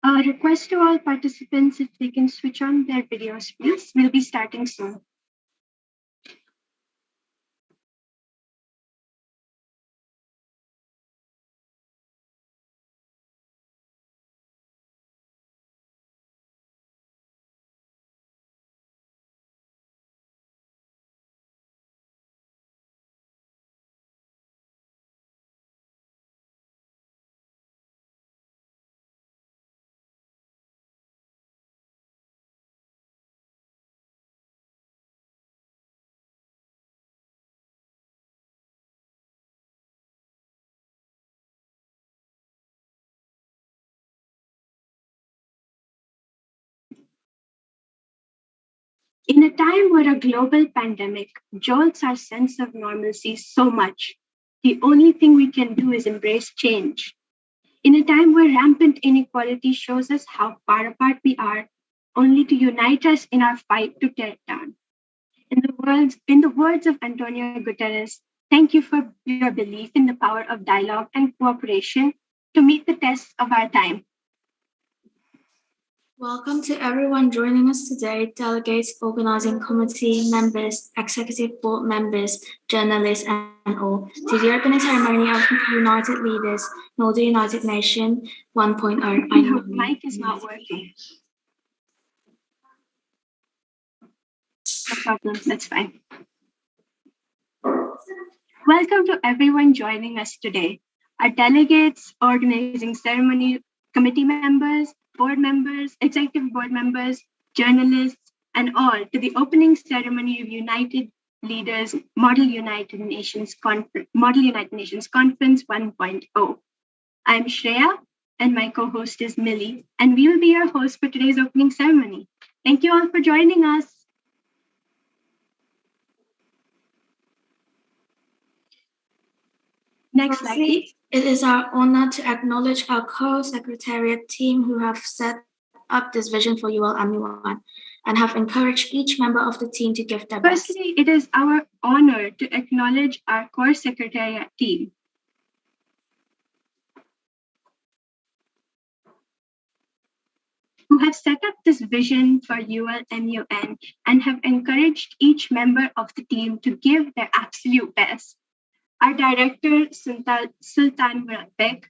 A request to all participants if they can switch on their videos, please. We'll be starting soon. In a time where a global pandemic jolts our sense of normalcy so much, the only thing we can do is embrace change. In a time where rampant inequality shows us how far apart we are, only to unite us in our fight to tear it down. In the words of Antonio Guterres, thank you for your belief in the power of dialogue and cooperation to meet the tests of our time. Welcome to everyone joining us today, delegates, organizing committee members, executive board members, journalists, and all, to the opening ceremony of United Leaders, Northern United Nation 1.0. Your mic is not working. No problem, that's fine. Welcome to everyone joining us today. Our delegates, organizing ceremony committee members, board members, executive board members, journalists, and all to the opening ceremony of United Leaders Model United Nations Conference 1.0. I'm Shreya, and my co-host is Millie, and we will be your host for today's opening ceremony. Thank you all for joining us. Next slide, please. It is our honor to acknowledge our co-secretariat team who have set up this vision for ULMU1 and have encouraged each member of the team to give their best. Firstly, it is our honor to acknowledge our core secretariat team. Who have set up this vision for ULMUN and have encouraged each member of the team to give their absolute best. Our director, Sultan Murad Beg,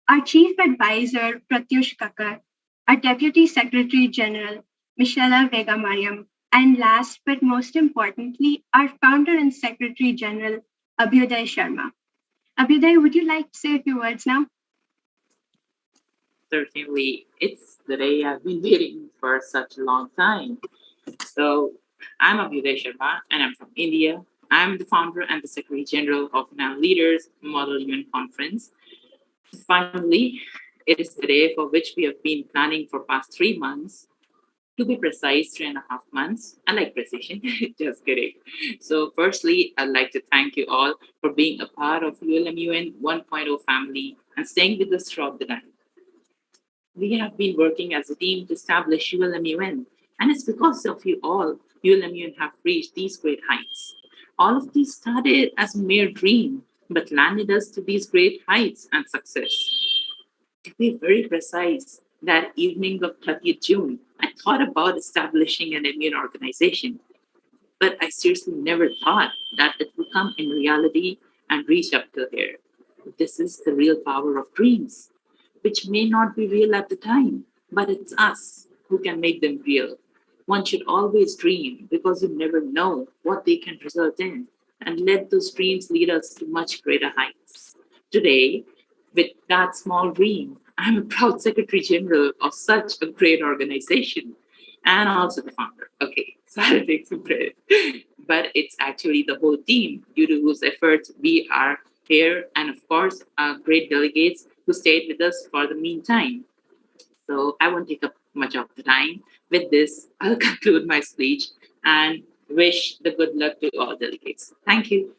our chief advisor, Pratyush Kakar, our deputy secretary general, Michela Vega Mariam, and last but most importantly, our founder and secretary general, Abhyuday Sharma. Abhyuday, would you like to say a few words now? Certainly, it's the day I've been waiting for such a long time. So, I'm Abhyuday Sharma, and I'm from India. I'm the founder and the Secretary General of Now Leaders Model UN Conference. Finally, it is the day for which we have been planning for past 3 months. To be precise, 3.5 months. I like precision, just kidding. So firstly, I'd like to thank you all for being a part of ULMUN 1.0 family and staying with us throughout the night. We have been working as a team to establish ULMUN, and it's because of you all, ULMUN have reached these great heights. All of these started as a mere dream, but landed us to these great heights and success. To be very precise, that evening of 30th June, I thought about establishing an immune organization, but I seriously never thought that it would come in reality and reach up to here. This is the real power of dreams, which may not be real at the time, but it's us who can make them real. One should always dream because you never know what they can result in, and let those dreams lead us to much greater heights. Today, with that small dream, I'm a proud Secretary General of such a great organization and also the founder. Okay, sorry to take some credit. But it's actually the whole team due to whose efforts we are here, and of course, our great delegates who stayed with us for the meantime. So I won't take up much of the time. With this, I'll conclude my speech and wish the good luck to all delegates. Thank you.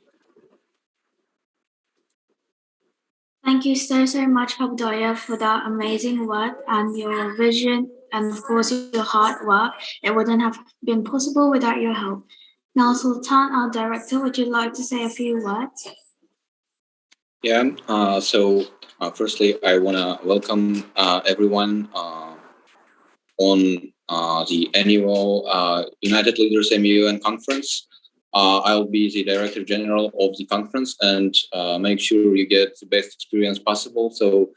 Thank you so much, Abdoya, for that amazing work and your vision and of course your hard work. It wouldn't have been possible without your help. Now, Sultan, our director, would you like to say a few words? Yeah. Firstly, I want to welcome everyone on the annual United Leaders MUN conference. I'll be the Director General of the conference and make sure you get the best experience possible. So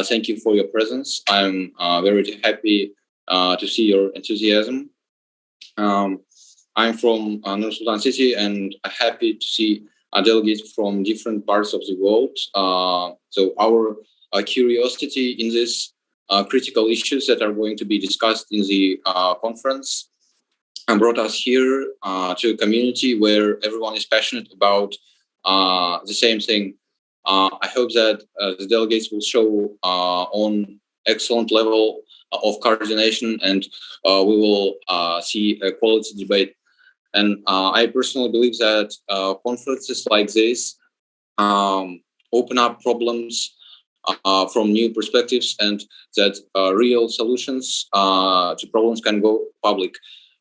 thank you for your presence. I'm very happy to see your enthusiasm. Um, I'm from Nur Sultan City, and I'm happy to see delegates from different parts of the world. So our curiosity in these critical issues that are going to be discussed in the conference brought us here to a community where everyone is passionate about the same thing. I hope that the delegates will show on excellent level of coordination, and we will see a quality debate. And I personally believe that conferences like this open up problems from new perspectives, and that real solutions to problems can go public.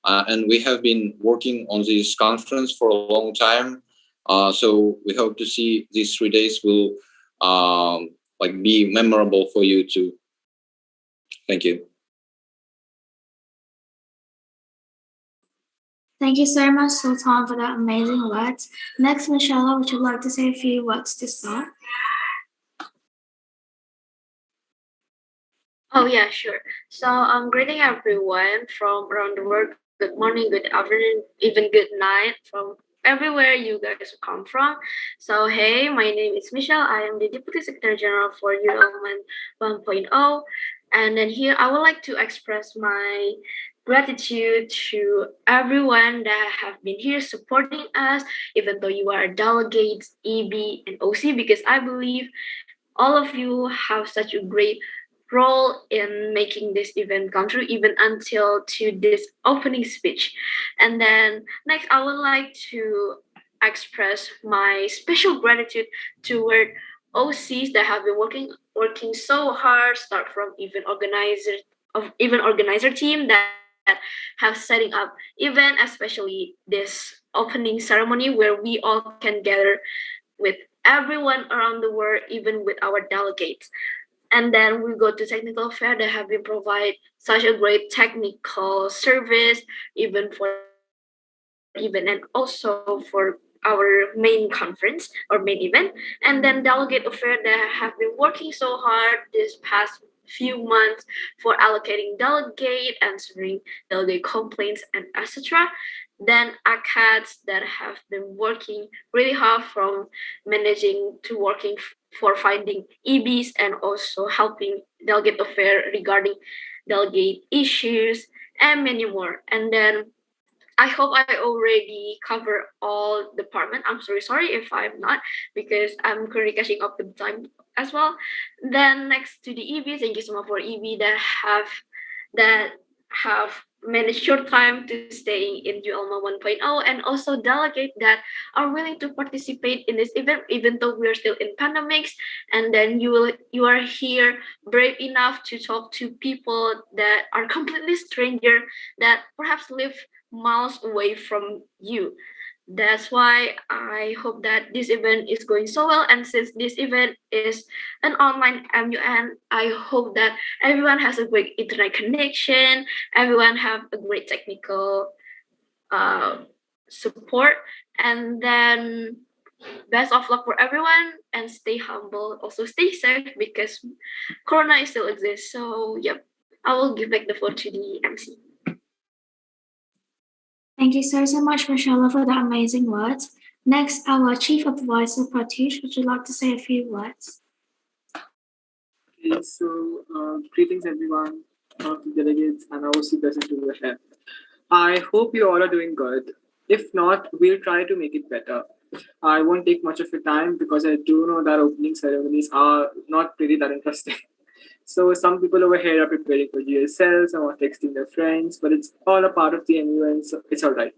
And we have been working on this conference for a long time. So we hope to see these 3 days will be memorable for you too. Thank you. Thank you so much, Sultan, for that amazing words. Next, Michelle, would you like to say a few words to start? Oh yeah, sure. So greeting everyone from around the world. Good morning, good afternoon, even good night from everywhere you guys come from. So hey, my name is Michelle. I am the Deputy Secretary General for ULMAN 1.0. And then here I would like to express my gratitude to everyone that have been here supporting us, even though you are delegates, EB, and OC, because I believe all of you have such a great role in making this event come true, even until to this opening speech. And then next, I would like to express my special gratitude toward OCs that have been working so hard, start from even organizer team that have setting up event, especially this opening ceremony where we all can gather with everyone around the world, even with our delegates. And then we go to technical fair that have been provide such a great technical service, even for event and also for our main conference or main event. And then delegate affair that have been working so hard this past few months for allocating delegate, answering delegate complaints, and etc. Then ACADS that have been working really hard from managing to working for finding EBs and also helping delegate affair regarding delegate issues and many more. And then I hope I already cover all department. I'm sorry if I'm not, because I'm currently catching up with time as well. Then next to the EB, thank you so much for EB that have managed your time to stay in ULMA 1.0, and also delegate that are willing to participate in this event even though we are still in pandemics. And then you are here brave enough to talk to people that are completely stranger that perhaps live miles away from you. That's why I hope that this event is going so well. And since this event is an online MUN, I hope that everyone has a great internet connection, everyone have a great technical support, and then best of luck for everyone and stay humble. Also stay safe because Corona still exists. So yep, I will give back the floor to the MC. Thank you so much, Michelle, for the amazing words. Next, our Chief Advisor, Pratish, would you like to say a few words? Okay, so greetings everyone, the delegates and OC present over here. I hope you all are doing good. If not, we'll try to make it better. I won't take much of your time because I do know that opening ceremonies are not really that interesting. So some people over here are preparing for GSL, some are texting their friends, but it's all a part of the MUN, so it's all right.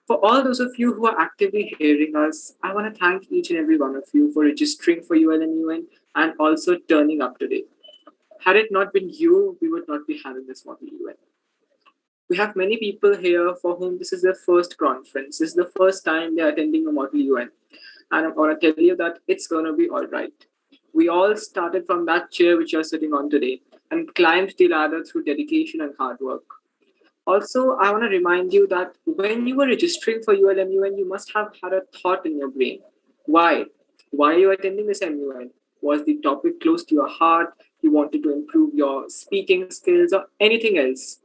For all those of you who are actively hearing us, I want to thank each and every one of you for registering for ULMUN and also turning up today. Had it not been you, we would not be having this model UN. We have many people here for whom this is their first conference. This is the first time they're attending a model UN. and I want to tell you that it's going to be all right. We all started from that chair which you're sitting on today and climbed the ladder through dedication and hard work. Also, I want to remind you that when you were registering for ULMUN, you must have had a thought in your brain. Why? Why are you attending this MUN? Was the topic close to your heart? You wanted to improve your speaking skills or anything else?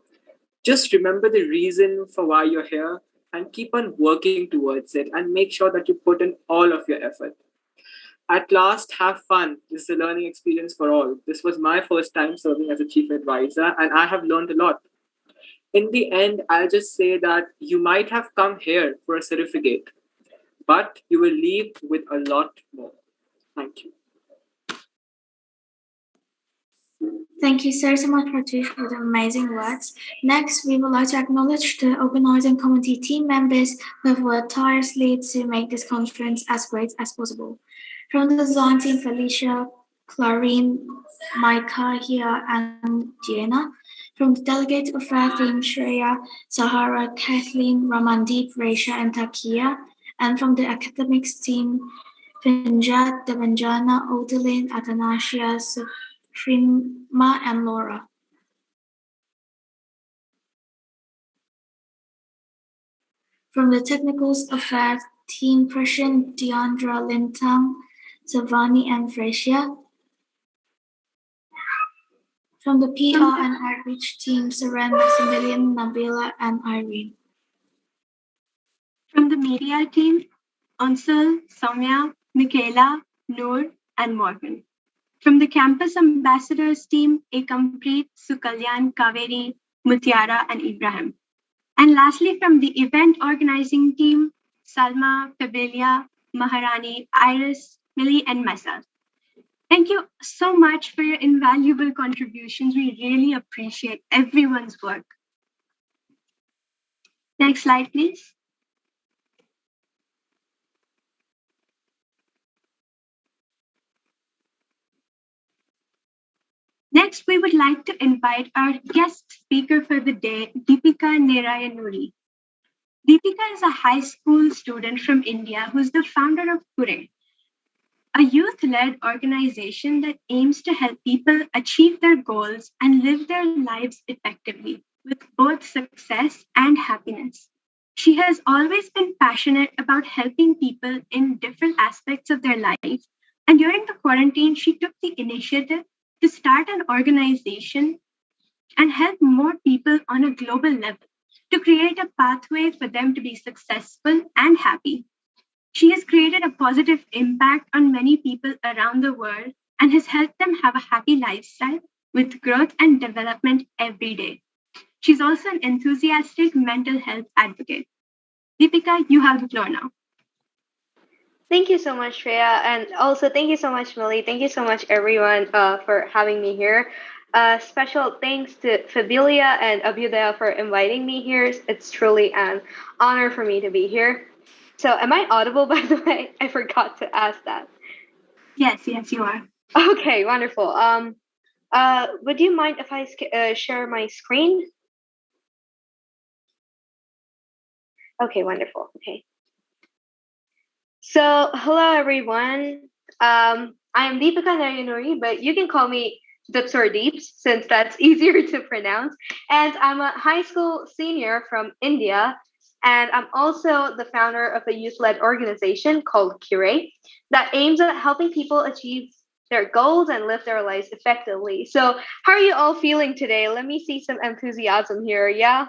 Just remember the reason for why you're here and keep on working towards it and make sure that you put in all of your effort. At last, have fun. This is a learning experience for all. This was my first time serving as a chief advisor, and I have learned a lot. In the end, I'll just say that you might have come here for a certificate, but you will leave with a lot more. Thank you. Thank you so much, Pratyush, for the amazing words. Next, we would like to acknowledge the organizing committee team members who have worked tirelessly to make this conference as great as possible. From the design team, Felicia, Clarine, Micah, Hia, and Diana. From the delegate affair team, Shreya, Sahara, Kathleen, Ramandeep, Resha, and Takia. And from the academics team, Finjat, Devanjana, Odilin, Atanasia, Sufrima, and Laura. From the technicals affairs team, Prashan, Deandra, Lintang, Savani, and Fresia. From the PR and outreach team, Seren, Maximilian, Nabila, and Irene. From the media team, Ansel, Soumya, Michaela, Noor, and Morgan. From the campus ambassadors team, Ekampreet, Sukalyan, Kaveri, Mutiara, and Ibrahim. And lastly, from the event organizing team, Salma, Fabilia, Maharani, Iris, Millie, and myself. Thank you so much for your invaluable contributions. We really appreciate everyone's work. Next slide, please. Next, we would like to invite our guest speaker for the day, Deepika Narayanuri. Deepika is a high school student from India who's the founder of Kure, a youth-led organization that aims to help people achieve their goals and live their lives effectively with both success and happiness. She has always been passionate about helping people in different aspects of their life, and during the quarantine, she took the initiative to start an organization and help more people on a global level to create a pathway for them to be successful and happy. She has created a positive impact on many people around the world and has helped them have a happy lifestyle with growth and development every day. She's also an enthusiastic mental health advocate. Deepika, you have the floor now. Thank you so much, Shreya. And also, thank you so much, Millie. Thank you so much, everyone, for having me here. Special thanks to Fabilia and Abhyudaya for inviting me here. It's truly an honor for me to be here. So, am I audible, by the way? I forgot to ask that. Yes, you are. Okay, wonderful. Would you mind if I share my screen? Okay, wonderful. Okay. So, hello everyone. I am Deepika Narayanuri, but you can call me Dips or Deeps since that's easier to pronounce. And I'm a high school senior from India. And I'm also the founder of a youth-led organization called Kure that aims at helping people achieve their goals and live their lives effectively. So, how are you all feeling today? Let me see some enthusiasm here. Yeah.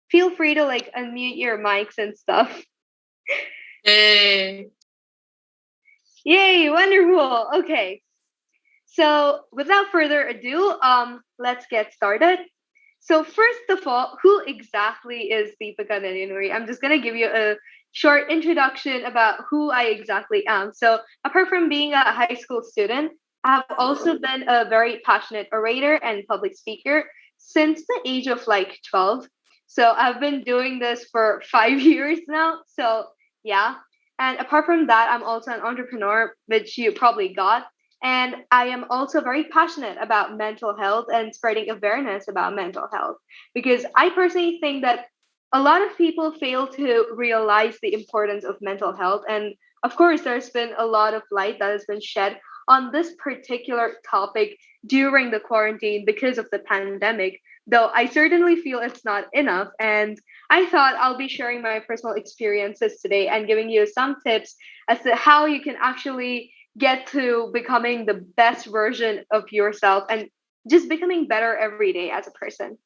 Feel free to like unmute your mics and stuff. Yay! Yay, wonderful. Okay. So without further ado, let's get started. So first of all, who exactly is Deepika Narayanuri? I'm just gonna give you a short introduction about who I exactly am. So apart from being a high school student, I've also been a very passionate orator and public speaker since the age of like 12. So I've been doing this for 5 years now. So yeah. And apart from that, I'm also an entrepreneur, which you probably got. And I am also very passionate about mental health and spreading awareness about mental health because I personally think that a lot of people fail to realize the importance of mental health. And of course, there's been a lot of light that has been shed on this particular topic during the quarantine because of the pandemic, though I certainly feel it's not enough. And I thought I'll be sharing my personal experiences today and giving you some tips as to how you can actually get to becoming the best version of yourself and just becoming better every day as a person.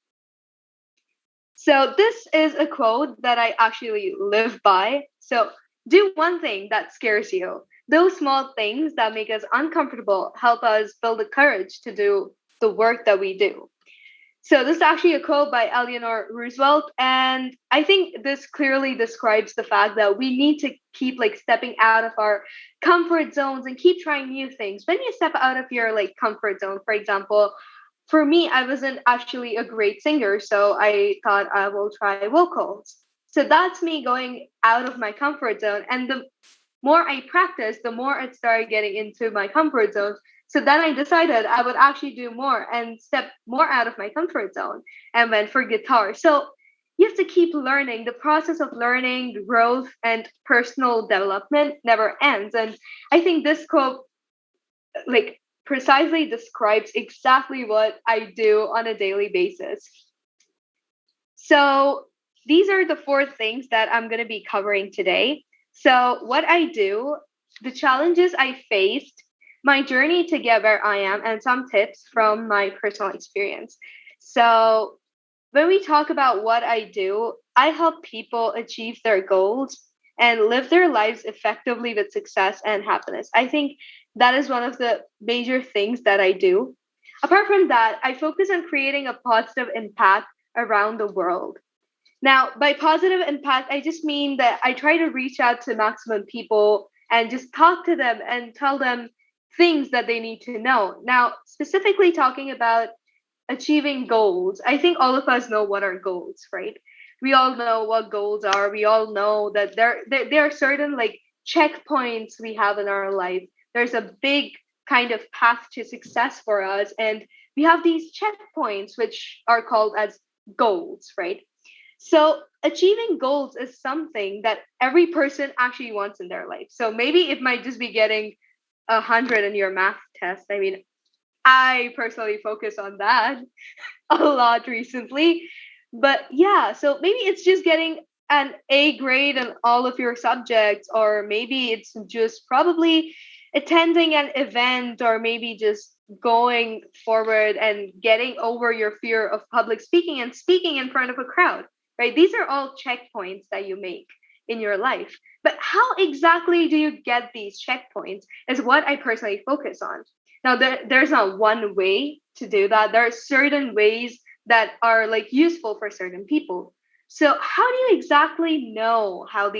So this is a quote that I actually live by. So do one thing that scares you. Those small things that make us uncomfortable help us build the courage to do the work that we do. So this is actually a quote by Eleanor Roosevelt, and I think this clearly describes the fact that we need to keep like stepping out of our comfort zones and keep trying new things. When you step out of your like comfort zone, for example, for me, I wasn't actually a great singer, so I thought I will try vocals. So that's me going out of my comfort zone. And the more I practiced, the more I started getting into my comfort zone. So then I decided I would actually do more and step more out of my comfort zone and went for guitar. So you have to keep learning. The process of learning, growth, and personal development never ends. And I think this quote like precisely describes exactly what I do on a daily basis. So these are the four things that I'm going to be covering today. So what I do, the challenges I faced, my journey to get where I am, and some tips from my personal experience. So when we talk about what I do, I help people achieve their goals and live their lives effectively with success and happiness. I think that is one of the major things that I do. Apart from that, I focus on creating a positive impact around the world. Now, by positive impact, I just mean that I try to reach out to maximum people and just talk to them and tell them things that they need to know. Now, specifically talking about achieving goals, I think all of us know what are goals, right? We all know what goals are. We all know that there are certain like checkpoints we have in our life. There's a big kind of path to success for us, and we have these checkpoints which are called as goals, right? So achieving goals is something that every person actually wants in their life. So maybe it might just be getting 100 in your math test. I mean, I personally focus on that a lot recently. But yeah, so maybe it's just getting an A grade in all of your subjects, or maybe it's just probably attending an event, or maybe just going forward and getting over your fear of public speaking and speaking in front of a crowd, right? These are all checkpoints that you make in your life. But how exactly do you get these checkpoints is what I personally focus on. Now, there's not one way to do that. There are certain ways that are like useful for certain people. So, how do you exactly know how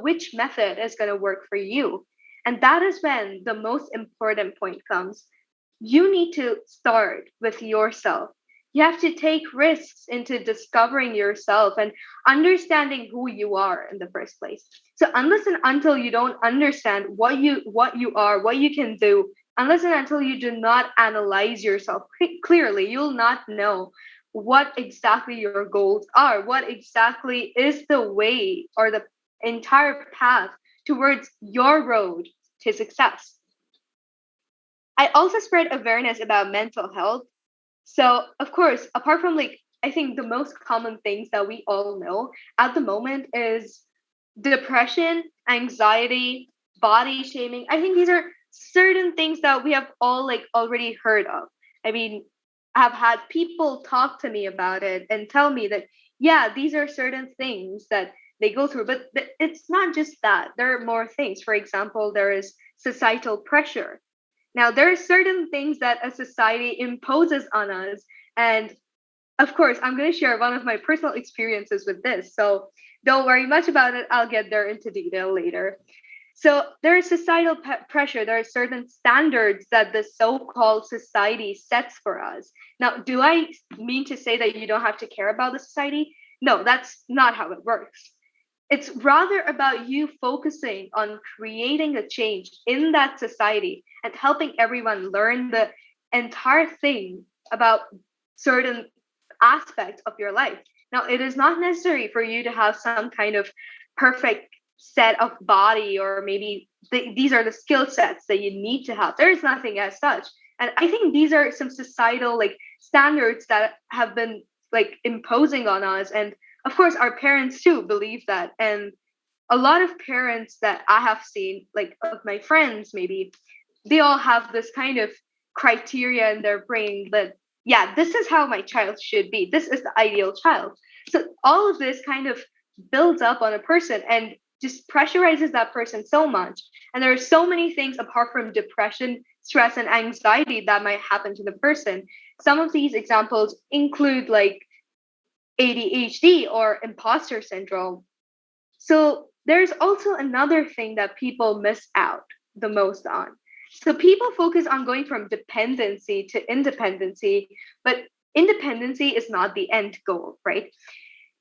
which method is going to work for you? And that is when the most important point comes. You need to start with yourself. You have to take risks into discovering yourself and understanding who you are in the first place. So unless and until you don't understand what you are, what you can do, unless and until you do not analyze yourself clearly, you'll not know what exactly your goals are, what exactly is the way or the entire path towards your road to success. I also spread awareness about mental health. So, of course, apart from like, I think the most common things that we all know at the moment is depression, anxiety, body shaming. I think these are certain things that we have all like already heard of. I mean, I've had people talk to me about it and tell me that, yeah, these are certain things that they go through, but it's not just that. There are more things. For example, there is societal pressure. Now, there are certain things that a society imposes on us. And of course, I'm going to share one of my personal experiences with this. So don't worry much about it. I'll get there into detail later. So there is societal pressure. There are certain standards that the so-called society sets for us. Now, do I mean to say that you don't have to care about the society? No, that's not how it works. It's rather about you focusing on creating a change in that society and helping everyone learn the entire thing about certain aspects of your life. Now, it is not necessary for you to have some kind of perfect set of body, or maybe these are the skill sets that you need to have. There is nothing as such. And I think these are some societal like standards that have been like imposing on us. And of course, our parents too believe that. And a lot of parents that I have seen, like of my friends, maybe, they all have this kind of criteria in their brain that, yeah, this is how my child should be. This is the ideal child. So all of this kind of builds up on a person and just pressurizes that person so much. And there are so many things apart from depression, stress, and anxiety that might happen to the person. Some of these examples include like ADHD or imposter syndrome. So there's also another thing that people miss out the most on. So people focus on going from dependency to independency, but independency is not the end goal, right?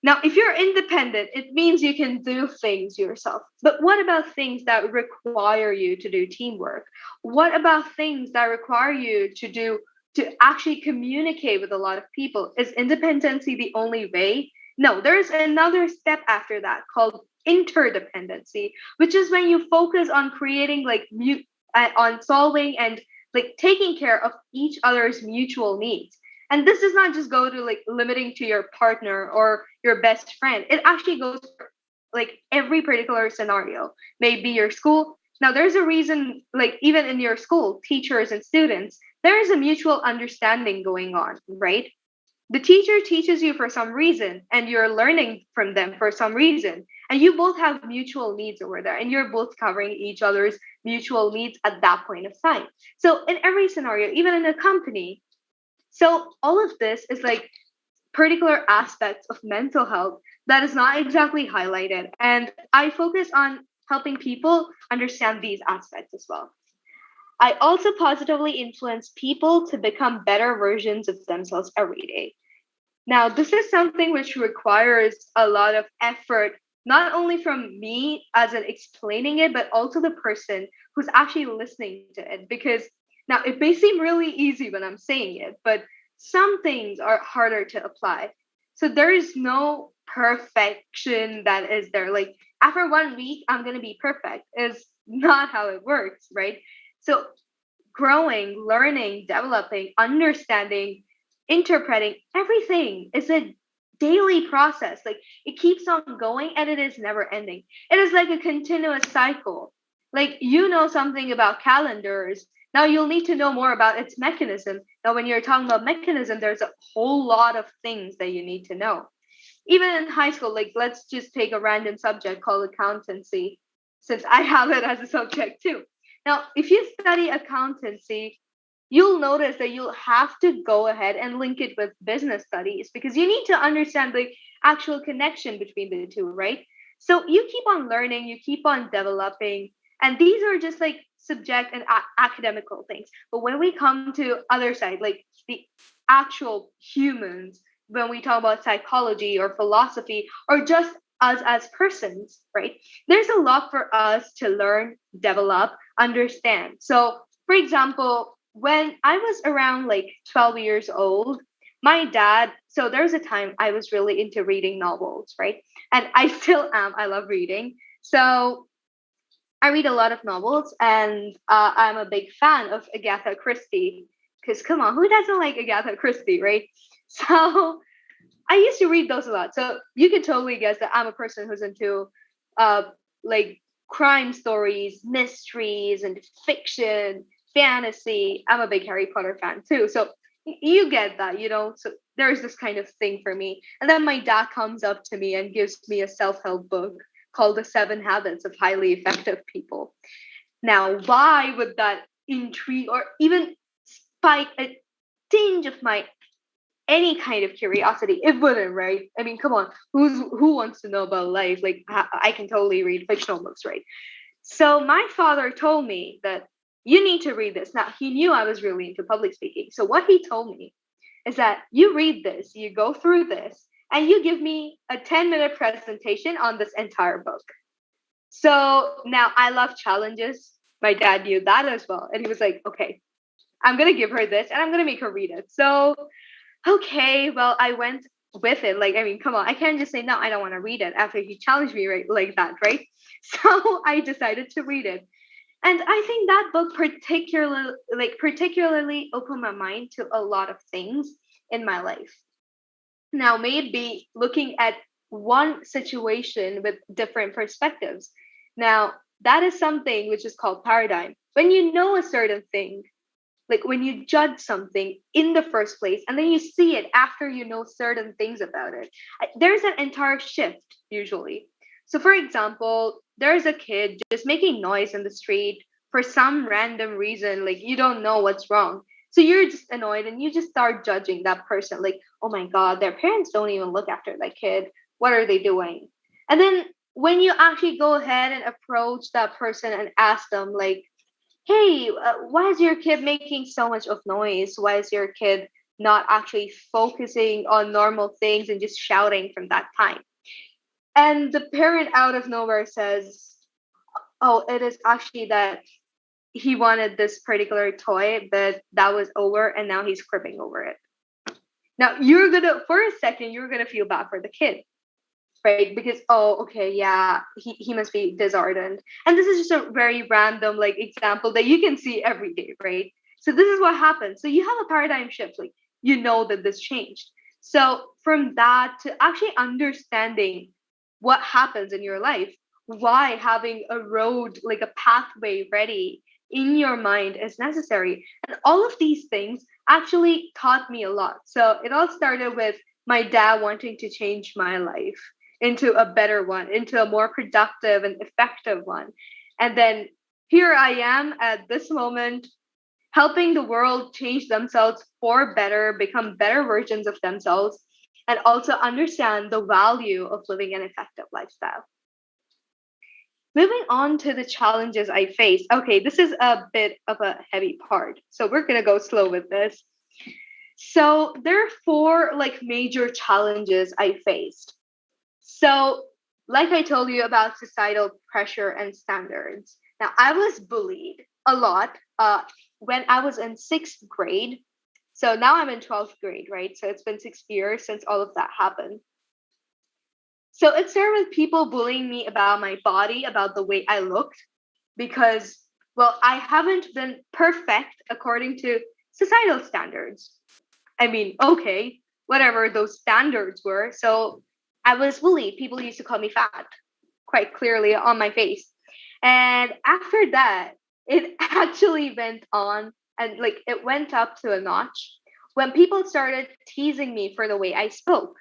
Now, if you're independent, it means you can do things yourself. But what about things that require you to do teamwork? What about things that require you to actually communicate with a lot of people? Is independency the only way? No, there's another step after that called interdependency, which is when you focus on creating on solving and like taking care of each other's mutual needs. And this does not just go to like limiting to your partner or your best friend. It actually goes for like every particular scenario. Maybe your school. Now there's a reason, like even in your school, teachers and students, there is a mutual understanding going on, right? The teacher teaches you for some reason and you're learning from them for some reason, and you both have mutual needs over there and you're both covering each other's mutual needs at that point of time. So in every scenario, even in a company, so all of this is like particular aspects of mental health that is not exactly highlighted, and I focus on helping people understand these aspects as well. I also positively influence people to become better versions of themselves every day. Now, this is something which requires a lot of effort, not only from me as in explaining it, but also the person who's actually listening to it. Because now it may seem really easy when I'm saying it, but some things are harder to apply. So there is no perfection that is there. Like after 1 week, I'm going to be perfect is not how it works, right? So growing, learning, developing, understanding, interpreting, everything is a daily process. Like it keeps on going and it is never ending. It is like a continuous cycle. Like you know something about calendars. Now you'll need to know more about its mechanism. Now, when you're talking about mechanism, there's a whole lot of things that you need to know. Even in high school, like let's just take a random subject called accountancy, since I have it as a subject too. Now, if you study accountancy, you'll notice that you'll have to go ahead and link it with business studies because you need to understand the actual connection between the two, right? So you keep on learning, you keep on developing, and these are just like subject and academical things. But when we come to other side, like the actual humans, when we talk about psychology or philosophy or just us as persons, right? There's a lot for us to learn, develop, understand. So, for example, when I was around like 12 years old, my dad, so there was a time I was really into reading novels, right? And I still am. I love reading. So I read a lot of novels, and I'm a big fan of Agatha Christie. Because come on, who doesn't like Agatha Christie, right? So I used to read those a lot. So you can totally guess that I'm a person who's into like crime stories, mysteries, and fiction, fantasy. I'm a big Harry Potter fan too. So you get that, you know. So there's this kind of thing for me. And then my dad comes up to me and gives me a self-help book called The 7 Habits of Highly Effective People. Now, why would that intrigue or even spike a tinge of my any kind of curiosity? It wouldn't, right? I mean, come on, who wants to know about life? Like I can totally read fictional books, right? So my father told me that you need to read this. Now he knew I was really into public speaking, so what he told me is that you read this, you go through this, and you give me a 10-minute presentation on this entire book. So now I love challenges. My dad knew that as well, and he was like, okay, I'm gonna give her this and I'm gonna make her read it. So okay, well, I went with it. Like, I mean, come on, I can't just say no, I don't want to read it after he challenged me right like that, right? So I decided to read it. And I think that book particularly opened my mind to a lot of things in my life. Now, maybe looking at one situation with different perspectives. Now, that is something which is called paradigm. When you know a certain thing, like when you judge something in the first place and then you see it after you know certain things about it, there's an entire shift usually. So, for example, there's a kid just making noise in the street for some random reason, like you don't know what's wrong. So you're just annoyed and you just start judging that person, like, oh my God, their parents don't even look after that kid. What are they doing? And then when you actually go ahead and approach that person and ask them, like, hey, why is your kid making so much of noise? Why is your kid not actually focusing on normal things and just shouting from that time? And the parent out of nowhere says, oh, it is actually that he wanted this particular toy, but that was over and now he's cribbing over it. Now for a second, you're gonna feel bad for the kid, right? Because, oh, okay, yeah, he must be disheartened. And this is just a very random like example that you can see every day, right? So this is what happens. So you have a paradigm shift, like you know that this changed. So from that to actually understanding what happens in your life, why having a road, like a pathway ready in your mind is necessary. And all of these things actually taught me a lot. So it all started with my dad wanting to change my life into a better one, into a more productive and effective one. And then here I am at this moment, helping the world change themselves for better, become better versions of themselves, and also understand the value of living an effective lifestyle. Moving on to the challenges I face. Okay, this is a bit of a heavy part, so we're gonna go slow with this. So there are four like major challenges I faced. So, like I told you about societal pressure and standards. Now, I was bullied a lot when I was in sixth grade. So now I'm in 12th grade, right? So it's been 6 years since all of that happened. So it started with people bullying me about my body, about the way I looked, because, well, I haven't been perfect according to societal standards. I mean, okay, whatever those standards were. So I was bullied. People used to call me fat quite clearly on my face. And after that, it actually went on and like it went up to a notch when people started teasing me for the way I spoke.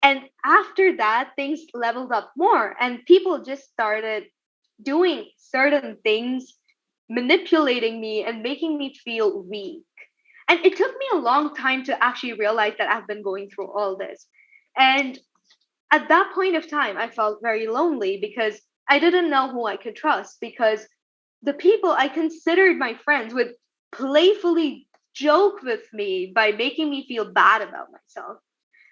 And after that, things leveled up more, and people just started doing certain things, manipulating me and making me feel weak. And it took me a long time to actually realize that I've been going through all this. And at that point of time, I felt very lonely because I didn't know who I could trust, because the people I considered my friends would playfully joke with me by making me feel bad about myself.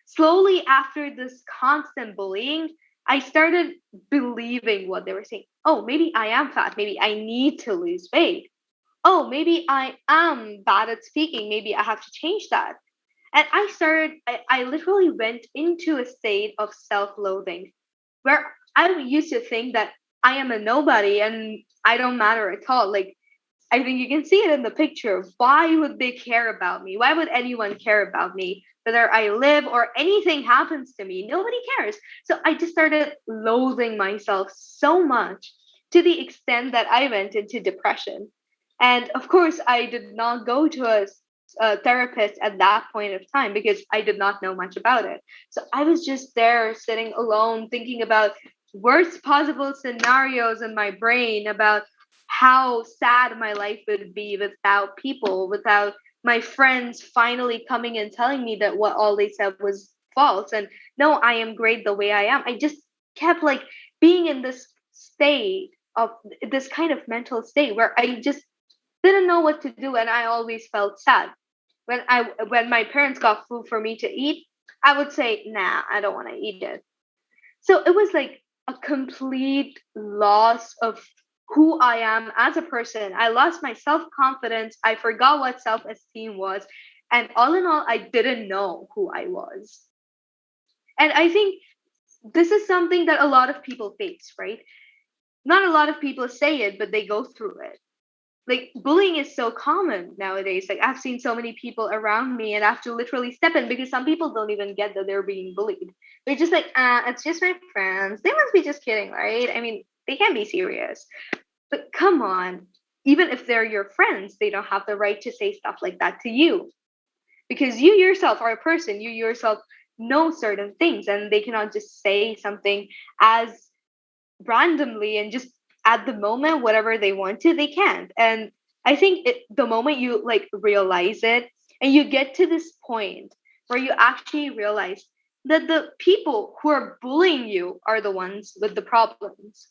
Slowly, after this constant bullying, I started believing what they were saying. Oh, maybe I am fat. Maybe I need to lose weight. Oh, maybe I am bad at speaking. Maybe I have to change that. And I literally went into a state of self loathing where I used to think that I am a nobody and I don't matter at all. Like, I think you can see it in the picture. Why would they care about me? Why would anyone care about me? Whether I live or anything happens to me, nobody cares. So I just started loathing myself so much to the extent that I went into depression. And of course, I did not go to a therapist at that point of time because I did not know much about it. So I was just there sitting alone, thinking about worst possible scenarios in my brain about how sad my life would be without people, without my friends finally coming and telling me that what all they said was false. And no, I am great the way I am. I just kept like being in this state of this kind of mental state where I just didn't know what to do, and I always felt sad. When my parents got food for me to eat, I would say, nah, I don't want to eat it. So it was like a complete loss of who I am as a person. I lost my self confidence. I forgot what self esteem was. And all in all, I didn't know who I was. And I think this is something that a lot of people face, right? Not a lot of people say it, but they go through it. Like bullying is so common nowadays. Like I've seen so many people around me and I have to literally step in because some people don't even get that they're being bullied. They're just like, it's just my friends. They must be just kidding, right? I mean, they can't be serious. But come on, even if they're your friends, they don't have the right to say stuff like that to you. Because you yourself are a person, you yourself know certain things, and they cannot just say something as randomly and just at the moment whatever they want to, they can't. And I think the moment you like realize it and you get to this point where you actually realize that the people who are bullying you are the ones with the problems,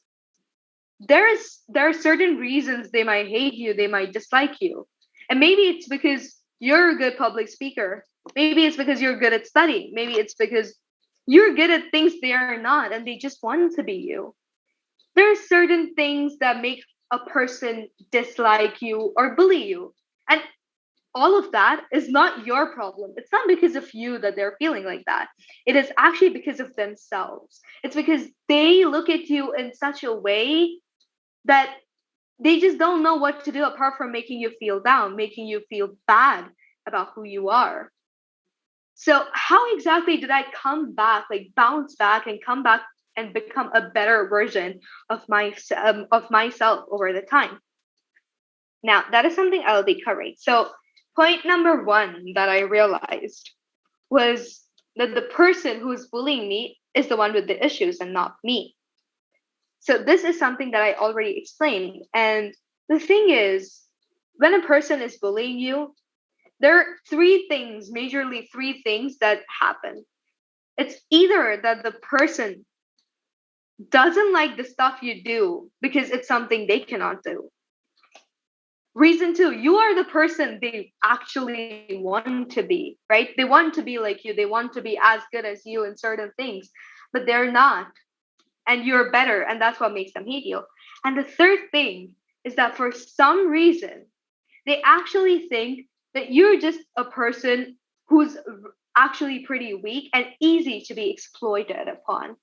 there are certain reasons they might hate you, they might dislike you. And maybe it's because you're a good public speaker, maybe it's because you're good at studying, maybe it's because you're good at things they are not and they just want to be you. There are certain things that make a person dislike you or bully you. And all of that is not your problem. It's not because of you that they're feeling like that. It is actually because of themselves. It's because they look at you in such a way that they just don't know what to do apart from making you feel down, making you feel bad about who you are. So, how exactly did I come back, like bounce back and come back and become a better version of myself over the time? Now, that is something I'll be covering. So, point number one that I realized was that the person who's bullying me is the one with the issues and not me. So, this is something that I already explained. And the thing is, when a person is bullying you, there are majorly three things that happen. It's either that the person doesn't like the stuff you do because it's something they cannot do. Reason two, you are the person they actually want to be, right? They want to be like you. They want to be as good as you in certain things, but they're not. And you're better. And that's what makes them hate you. And the third thing is that for some reason, they actually think that you're just a person who's actually pretty weak and easy to be exploited upon.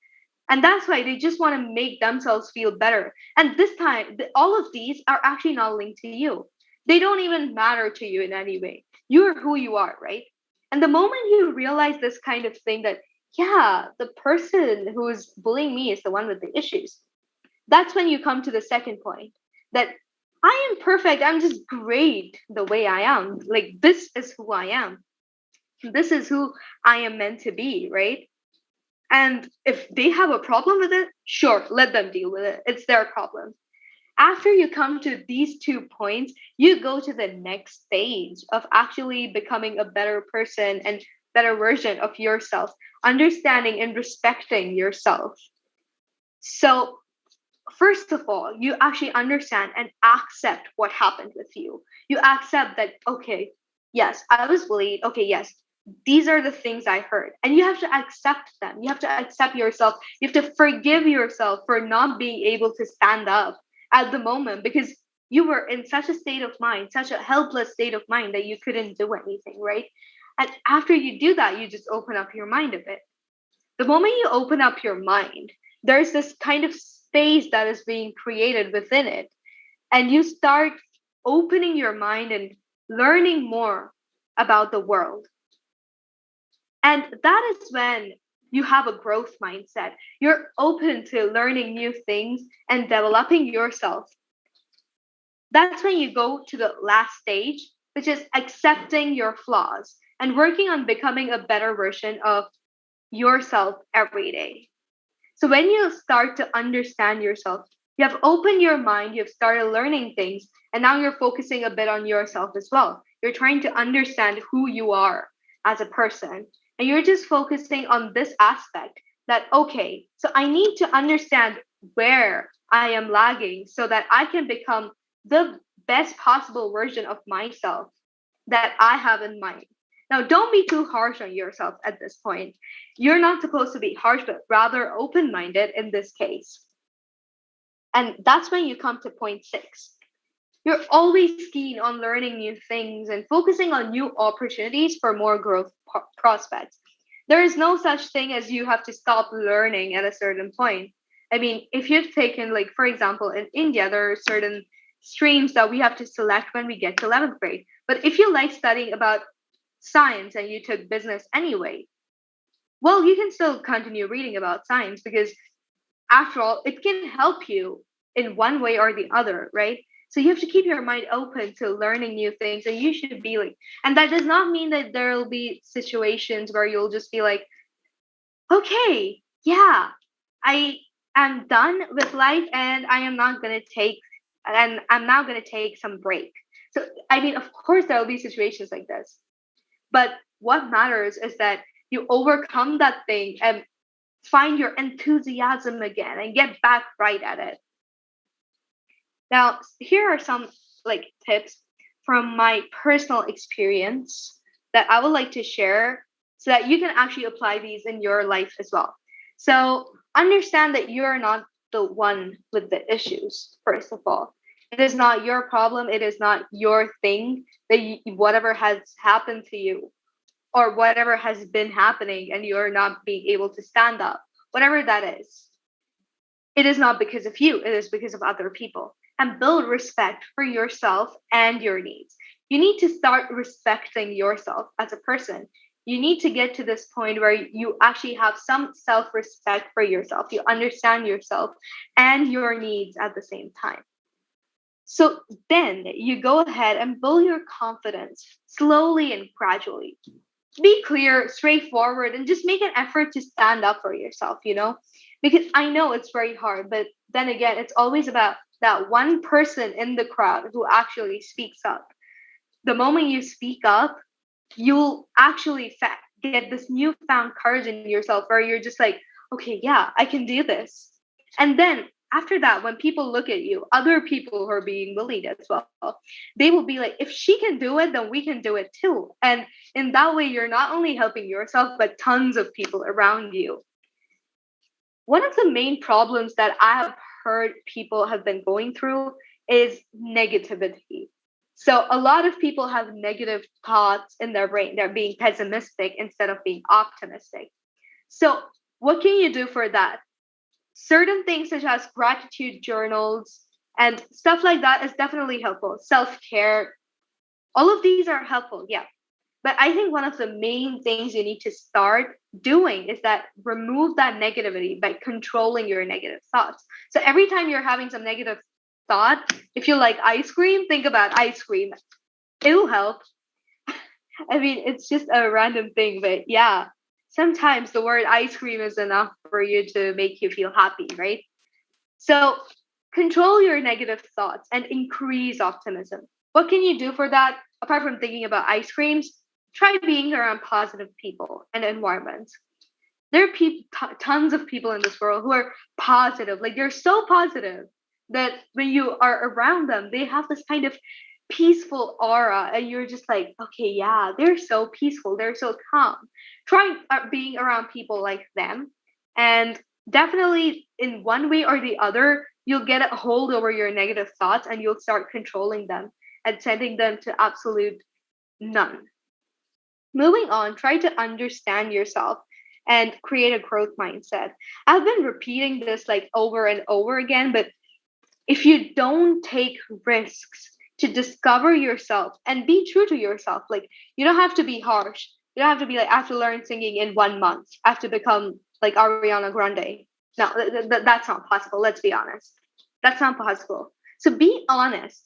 And that's why they just want to make themselves feel better. And this time, all of these are actually not linked to you. They don't even matter to you in any way. You're who you are, right? And the moment you realize this kind of thing that, yeah, the person who is bullying me is the one with the issues, that's when you come to the second point that I am perfect. I'm just great the way I am. Like, this is who I am. This is who I am meant to be, right? And if they have a problem with it, sure, let them deal with it. It's their problem. After you come to these 2 points, you go to the next stage of actually becoming a better person and better version of yourself, understanding and respecting yourself. So, first of all, you actually understand and accept what happened with you. You accept that, okay, yes, I was bullied. Okay, yes, these are the things I heard. And you have to accept them. You have to accept yourself. You have to forgive yourself for not being able to stand up at the moment because you were in such a state of mind, such a helpless state of mind that you couldn't do anything, right? And after you do that, you just open up your mind a bit. The moment you open up your mind, there's this kind of space that is being created within it. And you start opening your mind and learning more about the world. And that is when you have a growth mindset. You're open to learning new things and developing yourself. That's when you go to the last stage, which is accepting your flaws and working on becoming a better version of yourself every day. So when you start to understand yourself, you have opened your mind, you've started learning things, and now you're focusing a bit on yourself as well. You're trying to understand who you are as a person. And you're just focusing on this aspect that, okay, so I need to understand where I am lagging so that I can become the best possible version of myself that I have in mind. Now, don't be too harsh on yourself at this point. You're not supposed to be harsh, but rather open minded in this case. And that's when you come to point 6. You're always keen on learning new things and focusing on new opportunities for more growth prospects. There is no such thing as you have to stop learning at a certain point. I mean, if you've taken, like, for example, in India, there are certain streams that we have to select when we get to 11th grade. But if you like studying about science and you took business anyway, well, you can still continue reading about science because, after all, it can help you in one way or the other, right? So you have to keep your mind open to learning new things, and you should be like, and that does not mean that there will be situations where you'll just be like, okay, yeah, I am done with life and I'm now gonna take some break. So I mean, of course there will be situations like this. But what matters is that you overcome that thing and find your enthusiasm again and get back right at it. Now, here are some like tips from my personal experience that I would like to share so that you can actually apply these in your life as well. So, understand that you're not the one with the issues, first of all. It is not your problem, it is not your thing that whatever has happened to you or whatever has been happening and you're not being able to stand up, whatever that is, it is not because of you, it is because of other people. And build respect for yourself and your needs. You need to start respecting yourself as a person. You need to get to this point where you actually have some self respect for yourself. You understand yourself and your needs at the same time. So then you go ahead and build your confidence slowly and gradually. Be clear, straightforward, and just make an effort to stand up for yourself, Because I know it's very hard, but then again, it's always about that one person in the crowd who actually speaks up. The moment you speak up, you'll actually get this newfound courage in yourself where you're just like, okay, yeah, I can do this. And then after that, when people look at you, other people who are being bullied as well, they will be like, if she can do it, then we can do it too. And in that way, you're not only helping yourself, but tons of people around you. One of the main problems that I have heard people have been going through is negativity. So a lot of people have negative thoughts in their brain. They're being pessimistic instead of being optimistic. So what can you do for that? Certain things such as gratitude journals and stuff like that is definitely helpful. Self-care, all of these are helpful, yeah. But I think one of the main things you need to start doing is that remove that negativity by controlling your negative thoughts. So every time you're having some negative thought, if you like ice cream, think about ice cream. It'll help. I mean, it's just a random thing, but yeah, sometimes the word ice cream is enough for you to make you feel happy, right? So control your negative thoughts and increase optimism. What can you do for that? Apart from thinking about ice creams, try being around positive people and environments. There are tons of people in this world who are positive. Like they're so positive that when you are around them, they have this kind of peaceful aura, and you're just like, okay, yeah, they're so peaceful, they're so calm. Try being around people like them, and definitely in one way or the other, you'll get a hold over your negative thoughts and you'll start controlling them and sending them to absolute none. Moving on, try to understand yourself and create a growth mindset. I've been repeating this like over and over again, but if you don't take risks to discover yourself and be true to yourself, like you don't have to be harsh. You don't have to be like, I have to learn singing in 1 month. I have to become like Ariana Grande. No, that's not possible. Let's be honest. That's not possible. So be honest.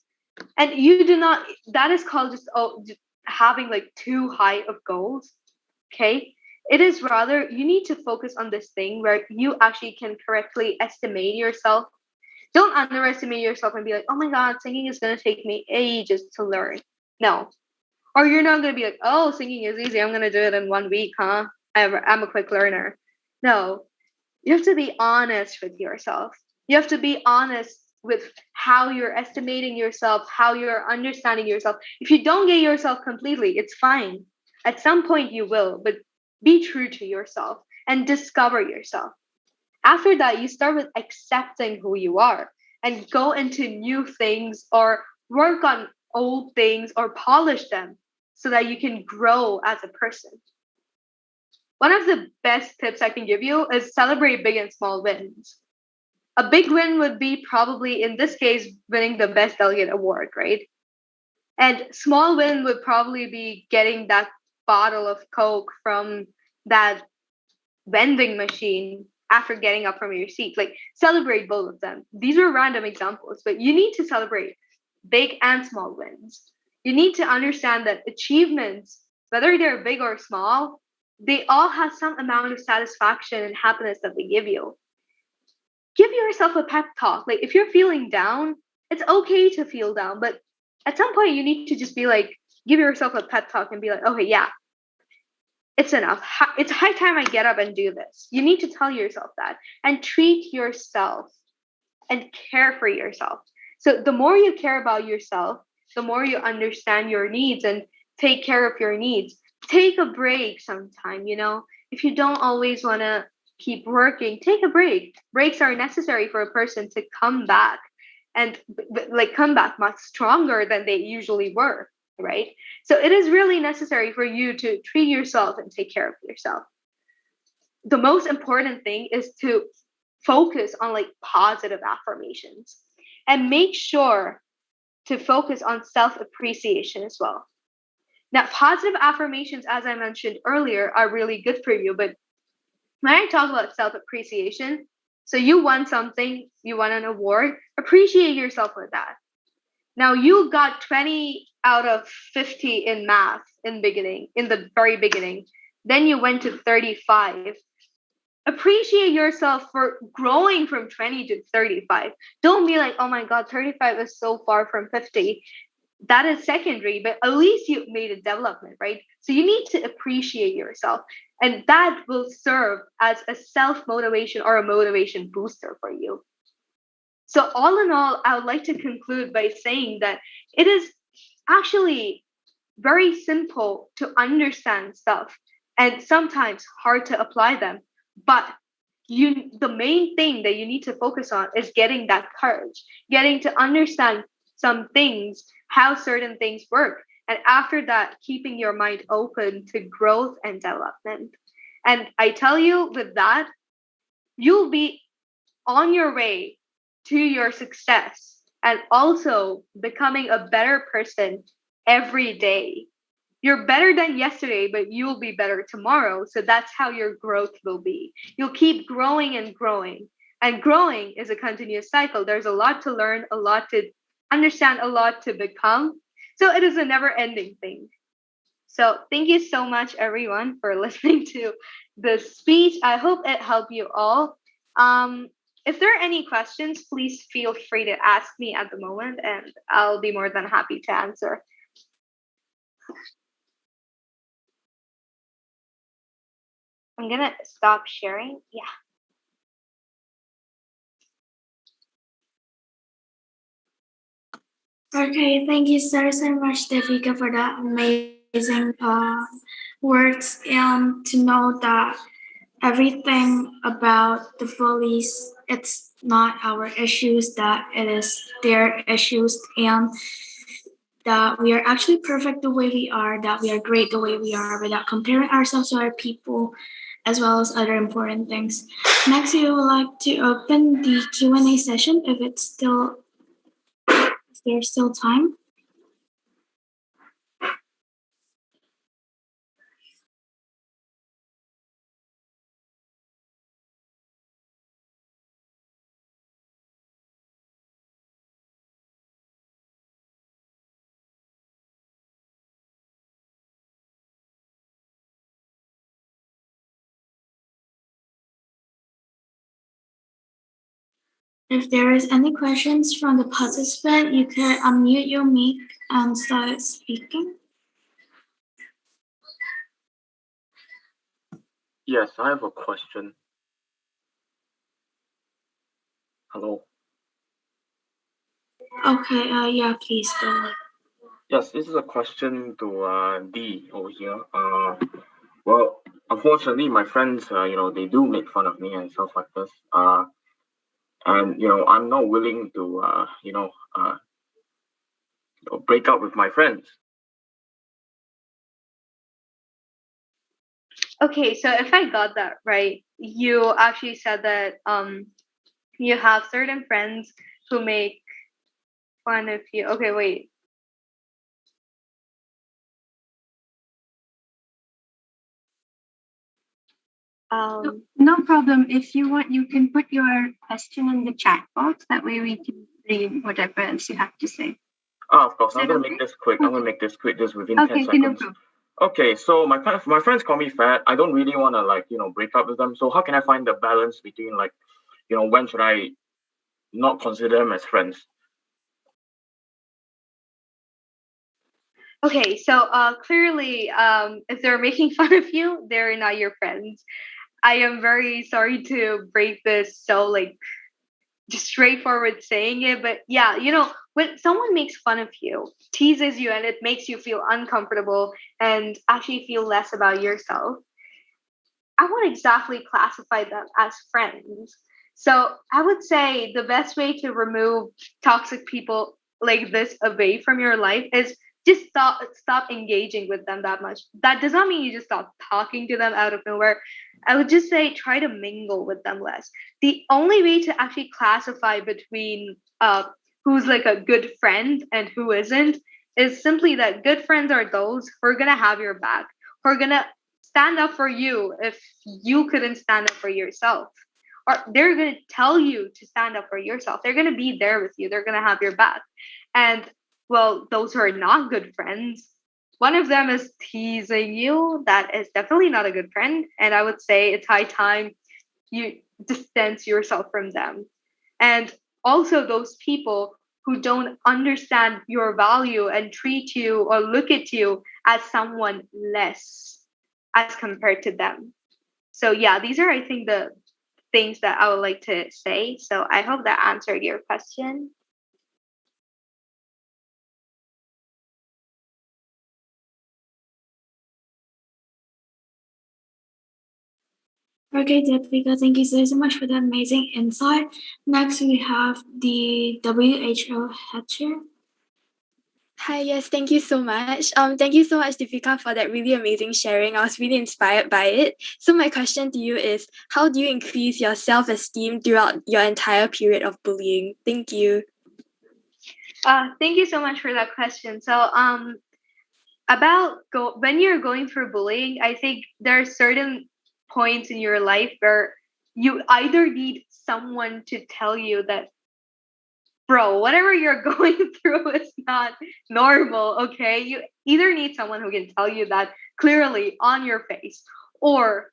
And you do not, that is called just having like too high of goals. Okay. It is rather, you need to focus on this thing where you actually can correctly estimate yourself. Don't underestimate yourself and be like, oh my God, singing is going to take me ages to learn. No. Or you're not going to be like, oh, singing is easy. I'm going to do it in 1 week, huh? I'm a quick learner. No. You have to be honest with yourself. You have to be honest with how you're estimating yourself, how you're understanding yourself. If you don't get yourself completely, it's fine. At some point you will, but be true to yourself and discover yourself. After that, you start with accepting who you are and go into new things or work on old things or polish them so that you can grow as a person. One of the best tips I can give you is celebrate big and small wins. A big win would be probably, in this case, winning the Best Delegate Award, right? And small win would probably be getting that bottle of Coke from that vending machine after getting up from your seat. Like, celebrate both of them. These are random examples, but you need to celebrate big and small wins. You need to understand that achievements, whether they're big or small, they all have some amount of satisfaction and happiness that they give you. Give yourself a pep talk. Like, if you're feeling down, it's okay to feel down, but at some point you need to just be like, give yourself a pep talk and be like, okay, yeah, it's enough. It's high time I get up and do this. You need to tell yourself that and treat yourself and care for yourself. So the more you care about yourself, the more you understand your needs and take care of your needs. Take a break sometime, if you don't always want to keep working, take a break. Breaks are necessary for a person to come back and like come back much stronger than they usually were, right? So it is really necessary for you to treat yourself and take care of yourself. The most important thing is to focus on like positive affirmations and make sure to focus on self-appreciation as well. Now, positive affirmations, as I mentioned earlier, are really good for you. But when I talk about self-appreciation, so you won something, you won an award, appreciate yourself for that. Now, you got 20 out of 50 in math in the very beginning. Then you went to 35. Appreciate yourself for growing from 20 to 35. Don't be like, oh my God, 35 is so far from 50. That is secondary, but at least you made a development, right? So you need to appreciate yourself, and that will serve as a self-motivation or a motivation booster for you. So all in all, I would like to conclude by saying that it is actually very simple to understand stuff and sometimes hard to apply them. But the main thing that you need to focus on is getting that courage, getting to understand some things, how certain things work. And after that, keeping your mind open to growth and development. And I tell you, with that, you'll be on your way to your success and also becoming a better person every day. You're better than yesterday, but you'll be better tomorrow. So that's how your growth will be. You'll keep growing and growing. And growing is a continuous cycle. There's a lot to learn, a lot to understand, a lot to become. So it is a never ending thing. So thank you so much, everyone, for listening to the speech. I hope it helped you all. If there are any questions, please feel free to ask me at the moment, and I'll be more than happy to answer. I'm going to stop sharing. Yeah. Okay, thank you so much, Devika, for that amazing words, and to know that everything about the bullies, it's not our issues, that it is their issues, and that we are actually perfect the way we are, that we are great the way we are, without comparing ourselves to other people, as well as other important things. Next, we would like to open the Q&A session if there's still time. If there is any questions from the participant, you can unmute your mic and start speaking. Yes, I have a question. Hello. Okay, yeah, please go ahead. Yes, this is a question to D over here. Well, unfortunately, my friends, they do make fun of me and stuff like this. And I'm not willing to, break up with my friends. Okay, so if I got that right, you actually said that you have certain friends who make fun of you. Okay, wait. No problem. If you want, you can put your question in the chat box. That way we can read whatever else you have to say. Of course. I'm Is that gonna okay? make this quick. I'm gonna make this quick, just within 10 Okay, no seconds. problem. Okay, so my friends call me fat. I don't really want to break up with them. So how can I find the balance between when should I not consider them as friends? Okay, so clearly, if they're making fun of you, they're not your friends. I am very sorry to break this so just straightforward saying it, but yeah, when someone makes fun of you, teases you, and it makes you feel uncomfortable and actually feel less about yourself, I won't exactly classify them as friends. So I would say the best way to remove toxic people like this away from your life is just stop engaging with them that much. That does not mean you just stop talking to them out of nowhere. I would just say try to mingle with them less. The only way to actually classify between who's like a good friend and who isn't is simply that good friends are those who are gonna have your back, who are gonna stand up for you if you couldn't stand up for yourself. Or they're going to tell you to stand up for yourself. They're going to be there with you. They're going to have your back. And well, those who are not good friends, one of them is teasing you. That is definitely not a good friend. And I would say it's high time you distance yourself from them. And also those people who don't understand your value and treat you or look at you as someone less as compared to them. So yeah, these are I think the things that I would like to say. So I hope that answered your question. Okay, Deepika, thank you so much for that amazing insight. Next, we have the WHO head chair. Hi, yes, thank you so much. Thank you so much, Deepika, for that really amazing sharing. I was really inspired by it. So my question to you is, how do you increase your self-esteem throughout your entire period of bullying? Thank you. Thank you so much for that question. So when you're going through bullying, I think there are certain points in your life where you either need someone to tell you that, bro, whatever you're going through is not normal, okay? You either need someone who can tell you that clearly on your face, or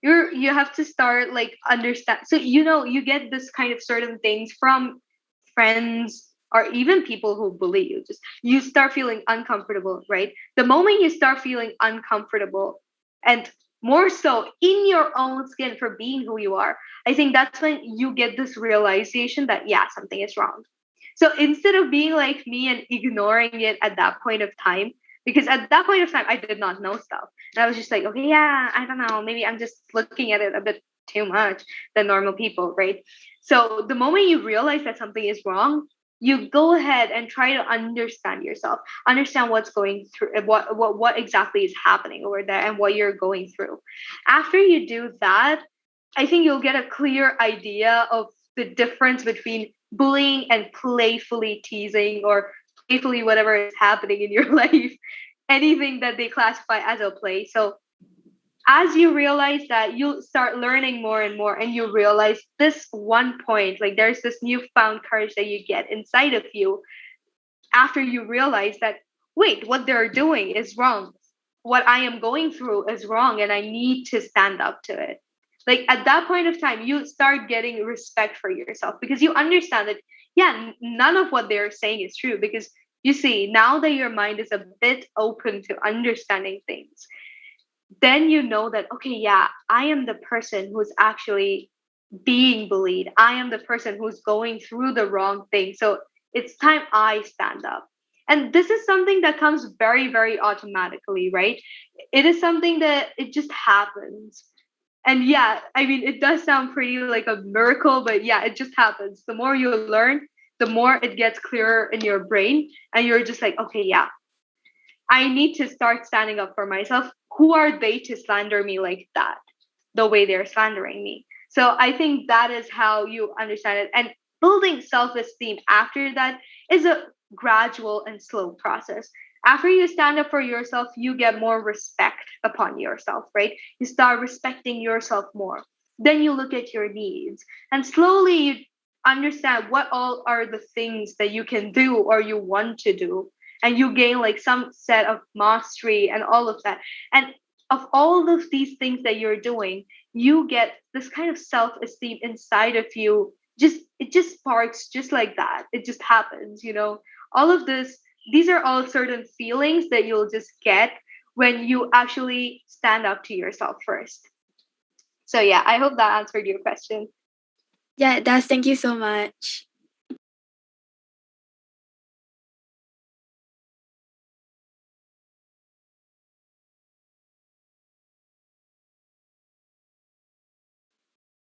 you have to start understand. So you get this kind of certain things from friends or even people who bully you. Just you start feeling uncomfortable, right? The moment you start feeling uncomfortable, and more so in your own skin for being who you are, I think that's when you get this realization that yeah, something is wrong. So instead of being like me and ignoring it at that point of time, because at that point of time I did not know stuff, and I was just like, okay, yeah, I don't know, maybe I'm just looking at it a bit too much than normal people, right? So the moment you realize that something is wrong, you go ahead and try to understand yourself, understand what's going through, what exactly is happening over there, and what you're going through. After you do that, I think you'll get a clear idea of the difference between bullying and playfully teasing or playfully whatever is happening in your life, anything that they classify as a play. So as you realize that, you start learning more and more, and you realize this one point, like there's this newfound courage that you get inside of you after you realize that, wait, what they're doing is wrong. What I am going through is wrong, and I need to stand up to it. Like at that point of time, you start getting respect for yourself because you understand that, yeah, none of what they're saying is true. Because you see, now that your mind is a bit open to understanding things, then you know that, okay, yeah, I am the person who's actually being bullied. I am the person who's going through the wrong thing. So it's time I stand up. And this is something that comes very, very automatically, right? It is something that it just happens. And yeah, I mean, it does sound pretty like a miracle, but yeah, it just happens. The more you learn, the more it gets clearer in your brain, and you're just like, okay, yeah, I need to start standing up for myself. Who are they to slander me like that, the way they're slandering me? So I think that is how you understand it. And building self esteem after that is a gradual and slow process. After you stand up for yourself, you get more respect upon yourself, right? You start respecting yourself more. Then you look at your needs, and slowly you understand what all are the things that you can do or you want to do. And you gain like some set of mastery and all of that. And of all of these things that you're doing, you get this kind of self-esteem inside of you. Just it just sparks just like that. It just happens, all of this, these are all certain feelings that you'll just get when you actually stand up to yourself first. So yeah, I hope that answered your question. Yeah, it does. Thank you so much.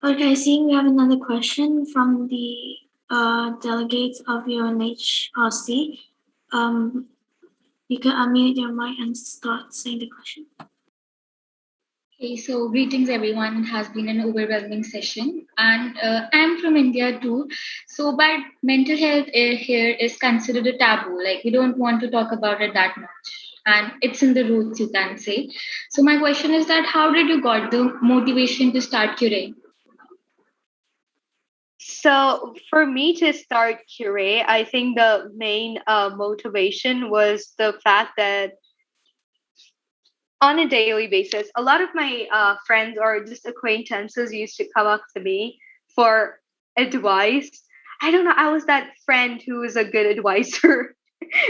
Okay, seeing we have another question from the delegates of UNHRC. You can unmute your mic and start saying the question. Okay, so greetings everyone. It has been an overwhelming session, and I'm from India too. So, but mental health here is considered a taboo. Like we don't want to talk about it that much, and it's in the roots, you can say. So, my question is that how did you got the motivation to start Cure? So for me to start Cure, I think the main motivation was the fact that on a daily basis, a lot of my friends or just acquaintances used to come up to me for advice. I don't know. I was that friend who was a good advisor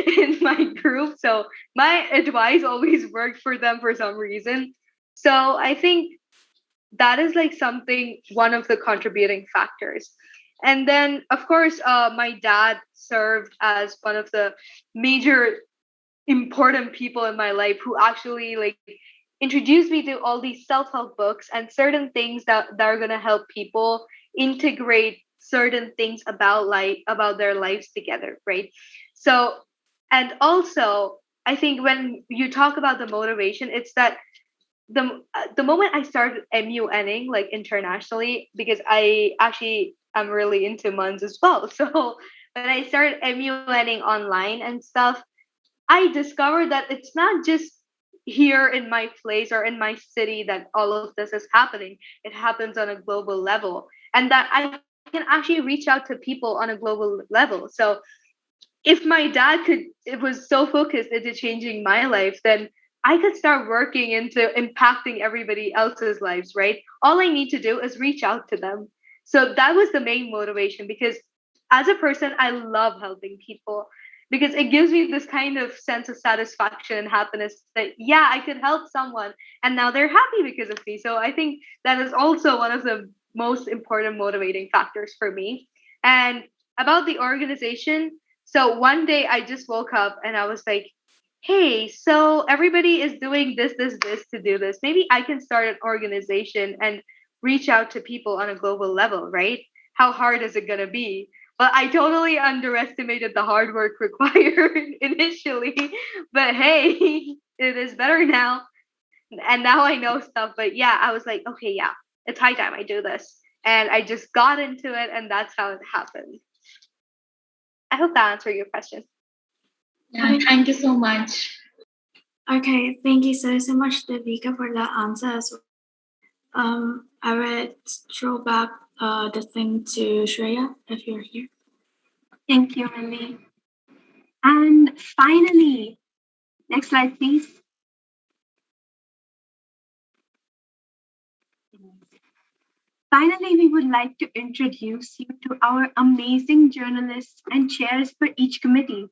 in my group. So my advice always worked for them for some reason. So I think that is like one of the contributing factors. And then, of course, my dad served as one of the major important people in my life who actually like introduced me to all these self-help books and certain things that are going to help people integrate certain things about their lives together, right? So, and also I think when you talk about the motivation, it's that the moment I started MUNing like internationally, because I actually am really into MUNs as well. So when I started MUNing online and stuff, I discovered that it's not just here in my place or in my city that all of this is happening. It happens on a global level, and that I can actually reach out to people on a global level. So if my dad it was so focused into changing my life, then I could start working into impacting everybody else's lives, right? All I need to do is reach out to them. So that was the main motivation, because as a person, I love helping people, because it gives me this kind of sense of satisfaction and happiness that, yeah, I could help someone and now they're happy because of me. So I think that is also one of the most important motivating factors for me. And about the organization, so one day I just woke up and I was like, hey, so everybody is doing this to do this. Maybe I can start an organization and reach out to people on a global level, right? How hard is it going to be? But I totally underestimated the hard work required initially. But hey, it is better now. And now I know stuff. But yeah, I was like, okay, yeah, it's high time I do this. And I just got into it, and that's how it happened. I hope that answered your question. Yeah, thank you so much. Okay, thank you so much, Devika, for that answer as well. I will throw back the thing to Shreya if you're here. Thank you, Mimi. And finally, next slide, please. Finally, we would like to introduce you to our amazing journalists and chairs for each committee.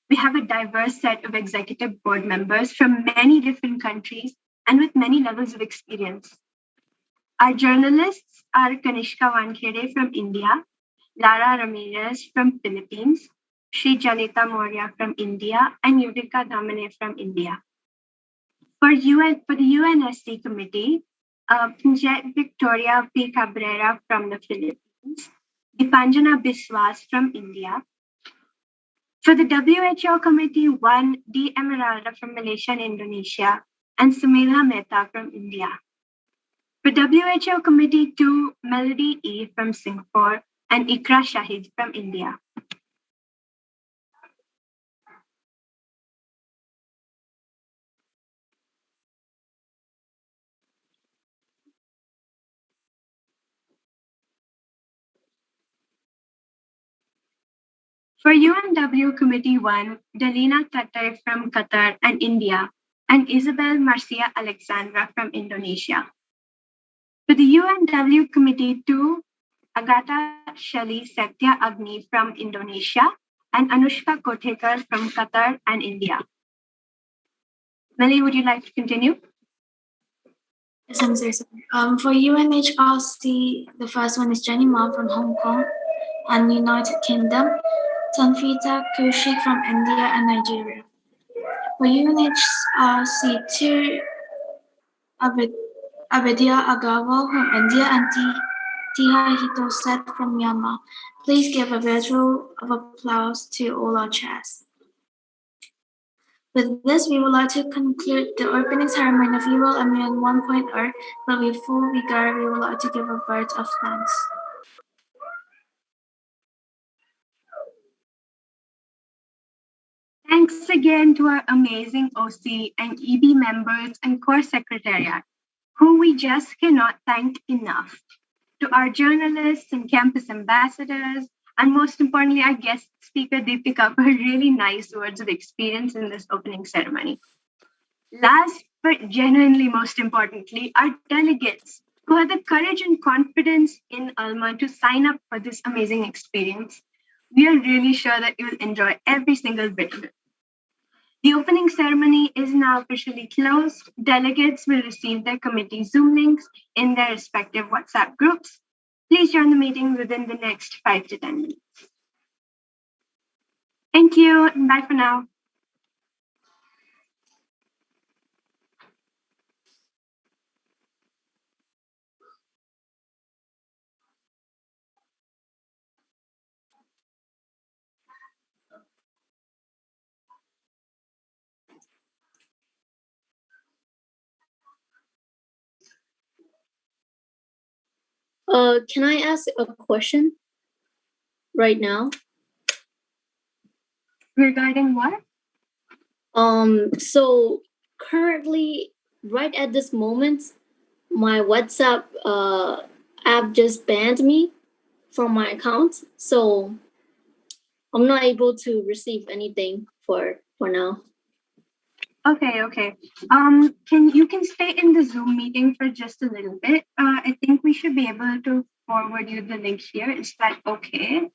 We have a diverse set of executive board members from many different countries and with many levels of experience. Our journalists are Kanishka Wankhede from India, Lara Ramirez from Philippines, Shri Janita Maurya from India, and Yudhika Damane from India. For the UNSC committee, Victoria P. Cabrera from the Philippines, Dipanjana Biswas from India, For the WHO Committee 1, D. Emeralda from Malaysia and Indonesia, and Sumela Mehta from India. For WHO Committee 2, Melody E. from Singapore, and Ikra Shahid from India. For UNW Committee 1, Dalina Tatay from Qatar and India, and Isabel Marcia Alexandra from Indonesia. For the UNW Committee 2, Agatha Shelly Setya Agni from Indonesia, and Anushka Kothekar from Qatar and India. Melly, would you like to continue? Yes, I'm so sorry. For UNHRC, the first one is Jenny Ma from Hong Kong and United Kingdom, Tanfita Kaushik from India and Nigeria. For UNHRC 2, Abedia Agarwal from India and Tihai Hitoset from Myanmar. Please give a virtual of applause to all our chairs. With this, we would like to conclude the opening ceremony of ULMUN 1.0, but before we go, we would like to give a vote of thanks. Thanks again to our amazing OC and EB members and core secretariat, who we just cannot thank enough. To our journalists and campus ambassadors, and most importantly, our guest speaker, Deepika, for her really nice words of experience in this opening ceremony. Last, but genuinely most importantly, our delegates, who had the courage and confidence in Alma to sign up for this amazing experience. We are really sure that you will enjoy every single bit of it. The opening ceremony is now officially closed. Delegates will receive their committee Zoom links in their respective WhatsApp groups. Please join the meeting within the next 5 to 10 minutes. Thank you, and bye for now. Can I ask a question right now? Regarding what? So currently, right at this moment, my WhatsApp app just banned me from my account, so I'm not able to receive anything for now. Okay. You can stay in the Zoom meeting for just a little bit. I think we should be able to forward you the link here. Is that okay?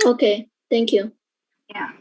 Okay, thank you. Yeah.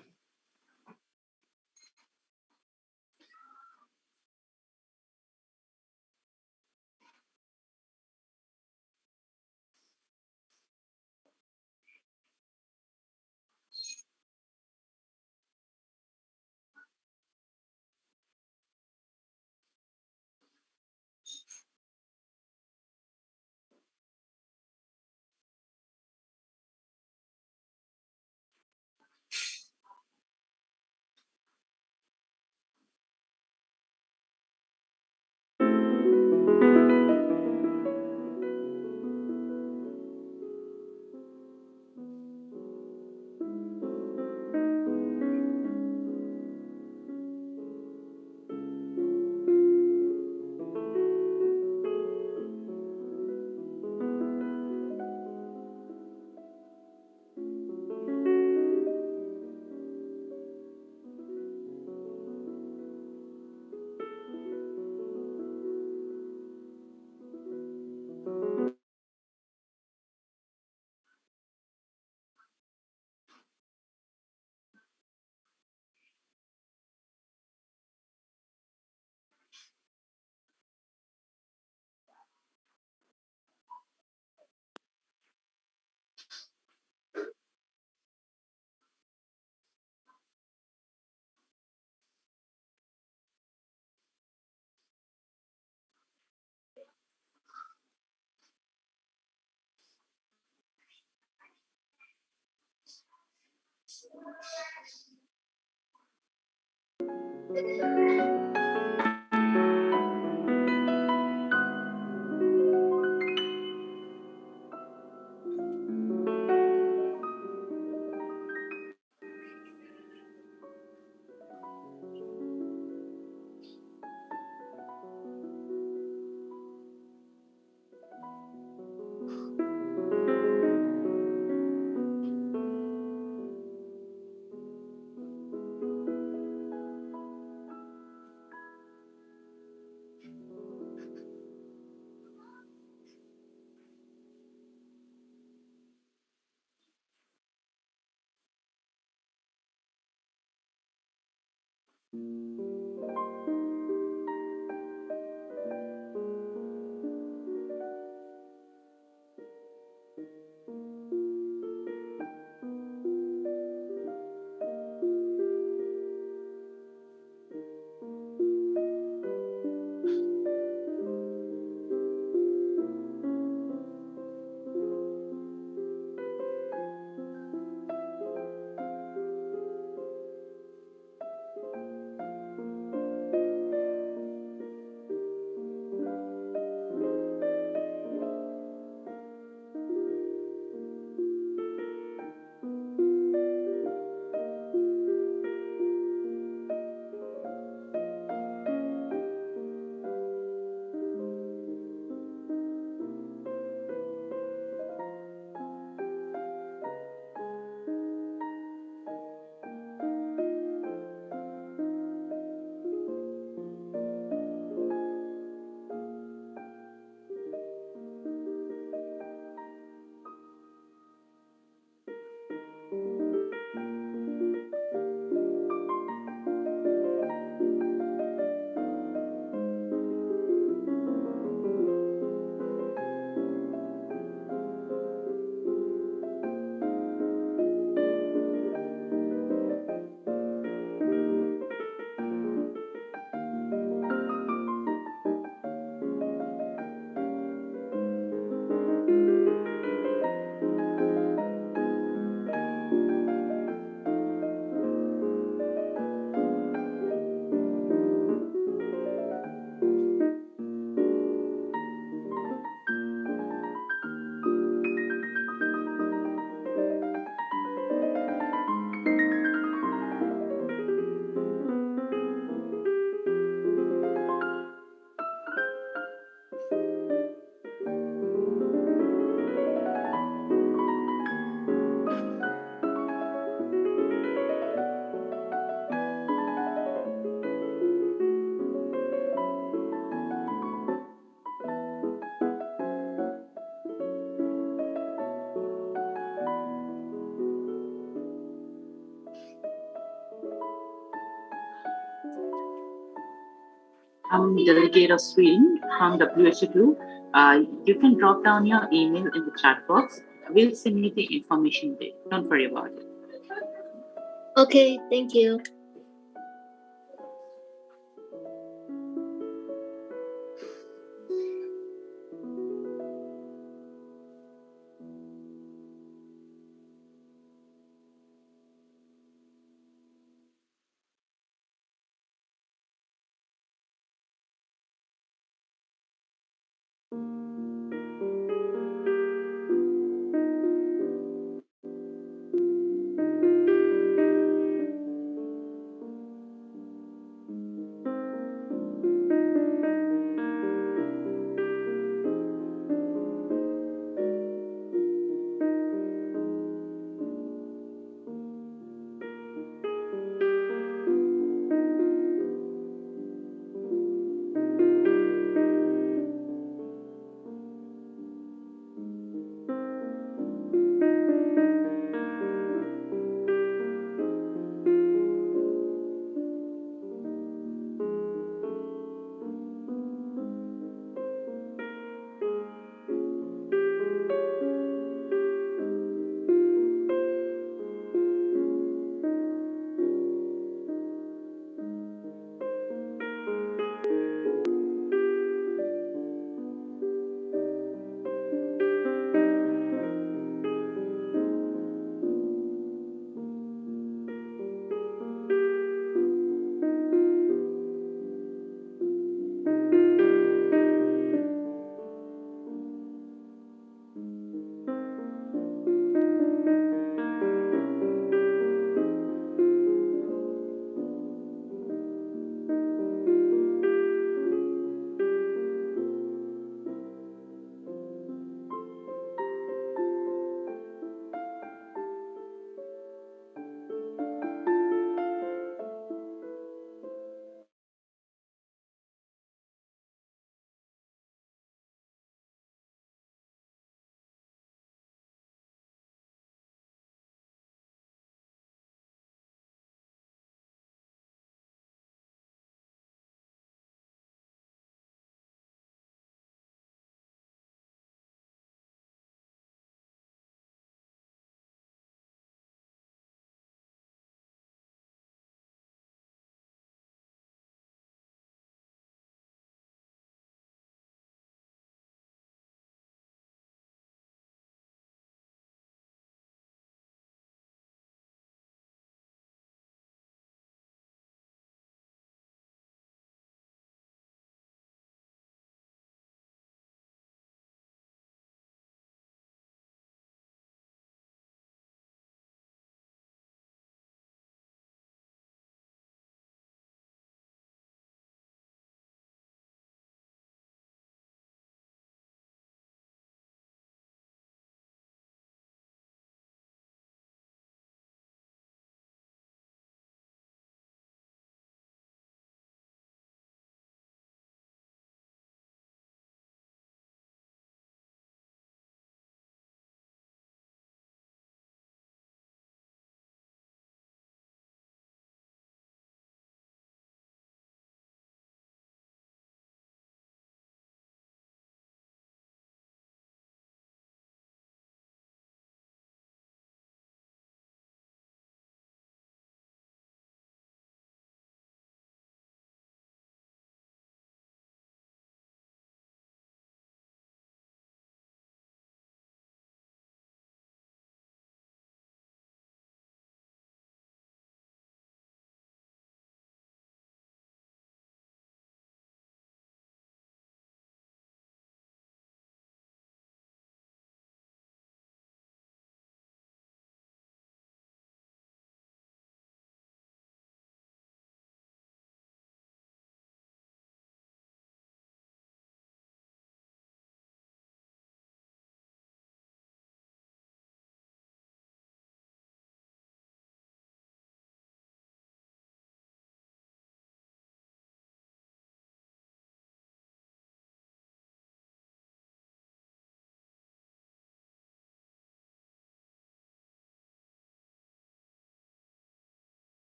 I'm Delegate of Sweden from WHO2. You can drop down your email in the chat box. We'll send you the information there. Don't worry about it. Okay, thank you.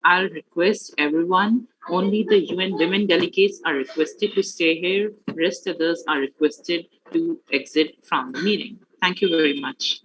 I'll request everyone, only the UN women delegates are requested to stay here. Rest others are requested to exit from the meeting. Thank you very much.